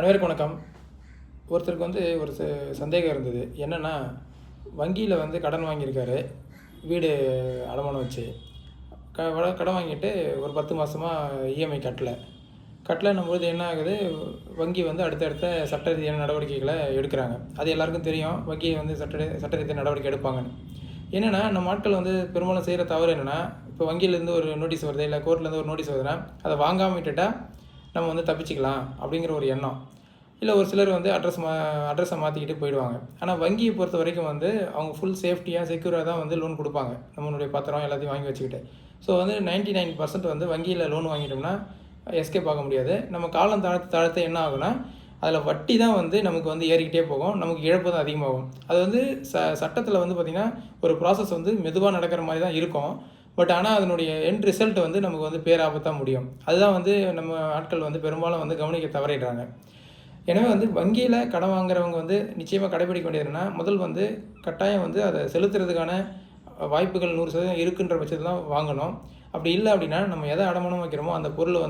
அனைவருக்கும் வணக்கம். ஒருத்தருக்கு ஒரு சந்தேகம் இருந்தது. என்னென்னா, வங்கியில் கடன் வாங்கியிருக்காரு. வீடு அடமானம் வச்சு. கடன் வாங்கிட்டு ஒரு 10 மாதமா இஎம்ஐ கட்டலன்னும்போது என்ன ஆகுது, வங்கி அடுத்தடுத்த சட்ட ரீதியான நடவடிக்கைகளை எடுக்கிறாங்க. அது எல்லாருக்கும் தெரியும். வங்கி சட்ட ரீதியான நடவடிக்கை எடுப்பாங்கன்னு. என்னென்னா, நம்ம ஆட்கள் பெரும்பாலும் செய்கிற தவறு என்னென்னா, இப்போ வங்கியிலேருந்து ஒரு நோட்டீஸ் வருது, இல்லை கோர்ட்லேருந்து ஒரு நோட்டீஸ் வருதுன்னா, அதை வாங்காமல் விட்டுட்டா நம்ம தப்பிச்சிக்கலாம் அப்படிங்கிற ஒரு எண்ணம். இல்லை ஒரு சிலர் அட்ரஸை மாற்றிக்கிட்டு போயிடுவாங்க. ஆனால் வங்கியை பொறுத்த வரைக்கும் அவங்க ஃபுல் சேஃப்டியாக செக்யூராக தான் லோன் கொடுப்பாங்க. நம்மளுடைய பத்திரம் எல்லாத்தையும் வாங்கி வச்சுக்கிட்டு. ஸோ 99% வங்கியில் லோன் வாங்கிட்டோம்னா எஸ்கேப் ஆக முடியாது. நம்ம காலம் தாழ்த்த என்ன ஆகுனா, அதில் வட்டி தான் நமக்கு ஏறிக்கிட்டே போகும். நமக்கு இழப்பு தான் அதிகமாகும். அது சட்டத்தில் பார்த்திங்கன்னா ஒரு ப்ராசஸ் மெதுவாக நடக்கிற மாதிரி தான் இருக்கும். பட் ஆனால் அதனுடைய எண்ட் ரிசல்ட் நமக்கு பேராபத்தாக முடியும். அதுதான் நம்ம ஆட்கள் பெரும்பாலும் கவனிக்க தவறிடுறாங்க. எனவே வங்கியில் கடன் வாங்குறவங்க நிச்சயமாக கடைபிடிக்க வேண்டியதுன்னா, முதல் கட்டாயம் அதை செலுத்துறதுக்கான வாய்ப்புகள் 100% இருக்குன்ற பட்சத்தில் தான் வாங்கணும். அப்படி இல்லை அப்படின்னா, நம்ம எதை அடமானம் வைக்கிறோமோ அந்த பொருளை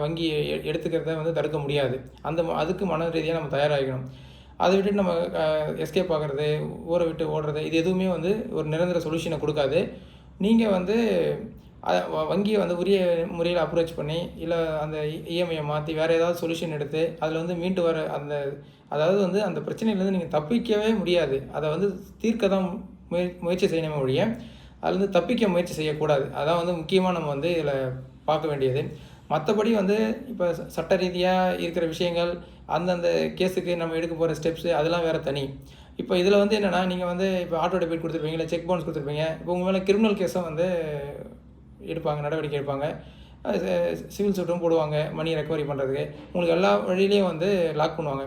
வங்கி எடுத்துக்கிறத தடுக்க முடியாது. அதுக்கு மன ரீதியாக நம்ம தயாராகிக்கணும். அதை விட்டுட்டு நம்ம எஸ்கேப் ஆகிறது, ஊரை விட்டு ஓடுறது, இது எதுவுமே ஒரு நிரந்தர சொல்யூஷனை கொடுக்காது. நீங்கள் வங்கியை உரிய முறையில் அப்ரோச் பண்ணி, இல்லை அந்த இஎம்ஐயை மாற்றி வேறு ஏதாவது சொல்யூஷன் எடுத்து அதில் மீண்டு வர அதாவது அந்த பிரச்சனையிலேருந்து நீங்கள் தப்பிக்கவே முடியாது. அதை தீர்க்க தான் முயற்சி செய்யணுமே ஒழிய அதுலேருந்து தப்பிக்க முயற்சி செய்யக்கூடாது. அதான் முக்கியமாக நம்ம இதில் பார்க்க வேண்டியது. மற்றபடி இப்போ சட்ட ரீதியாக இருக்கிற விஷயங்கள், அந்தந்த கேஸுக்கு நம்ம எடுக்க போகிற ஸ்டெப்ஸு அதெல்லாம் வேறு தனி. இப்போ இதில் என்னென்னா, நீங்கள் இப்போ ஆட்டோ டெபிட் கொடுத்துருப்பீங்க, இல்லை செக் பவுன்ஸ் கொடுத்துருப்பீங்க. இப்போ உங்கள் மேலே கிரிமினல் கேஸும் எடுப்பாங்க, நடவடிக்கை எடுப்பாங்க. சிவில் சூட்டும் போடுவாங்க, மணி ரெக்கவரி பண்ணுறதுக்கு. உங்களுக்கு எல்லா வழியிலையும் லாக் பண்ணுவாங்க.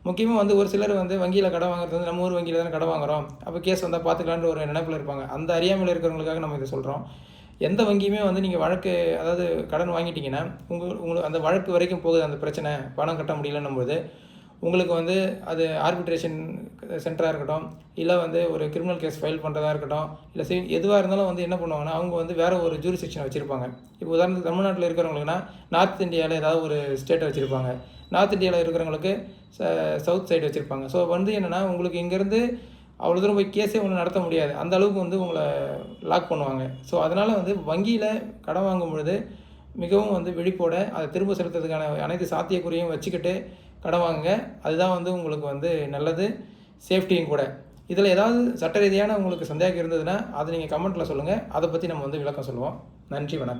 முக்கியமாக ஒரு சிலர் வங்கியில் கடன் வாங்குறது நம்ம ஊர் வங்கியில் தானே கடன் வாங்குகிறோம், அப்போ கேஸ் வந்தால் பார்த்துக்கலான்ற ஒரு நினைப்பில் இருப்பாங்க. அந்த அறியாமல் இருக்கிறவங்களுக்காக நம்ம இதை சொல்கிறோம். எந்த வங்கியுமே நீங்கள் வழக்கு, அதாவது கடன் வாங்கிட்டீங்கன்னா உங்களுக்கு அந்த வழக்கு வரைக்கும் போகுது அந்த பிரச்சனை, பணம் கட்ட முடியலன்னும் போது உங்களுக்கு அது ஆர்பிட்ரேஷன் சென்டராக இருக்கட்டும், இல்லை ஒரு கிரிமினல் கேஸ் ஃபைல் பண்ணுறதா இருக்கட்டும், இல்லை எதுவாக இருந்தாலும் என்ன பண்ணுவாங்கன்னா, அவங்க வேறு ஒரு ஜூரிஸ்டிக்ஷன் வச்சுருப்பாங்க. இப்போ உதாரணத்துக்கு தமிழ்நாட்டில் இருக்கிறவங்களுக்குன்னா நார்த் இந்தியாவில் ஏதாவது ஒரு ஸ்டேட்டை வச்சுருப்பாங்க. நார்த் இந்தியாவில் இருக்கிறவங்களுக்கு சவுத் சைடு வச்சுருப்பாங்க. ஸோ என்னென்னா, உங்களுக்கு இங்கேருந்து அவ்வளோ தூரம் போய் கேஸே ஒன்று நடத்த முடியாது. அந்த அளவுக்கு உங்களை லாக் பண்ணுவாங்க. ஸோ அதனால் வங்கியில் கடன் வாங்கும் பொழுது மிகவும் விழிப்போட அதை திரும்ப செலுத்துறதுக்கான அனைத்து சாத்தியக்குறையும் வச்சுக்கிட்டு கடன் வாங்குங்க. அதுதான் உங்களுக்கு நல்லது, சேஃப்டியும் கூட. இதில் ஏதாவது சட்ட ரீதியான உங்களுக்கு சந்தேகம் இருந்ததுன்னா அதை நீங்கள் கமெண்ட்டில் சொல்லுங்கள். அதை பற்றி நம்ம விளக்கம் சொல்லுவோம். நன்றி, வணக்கம்.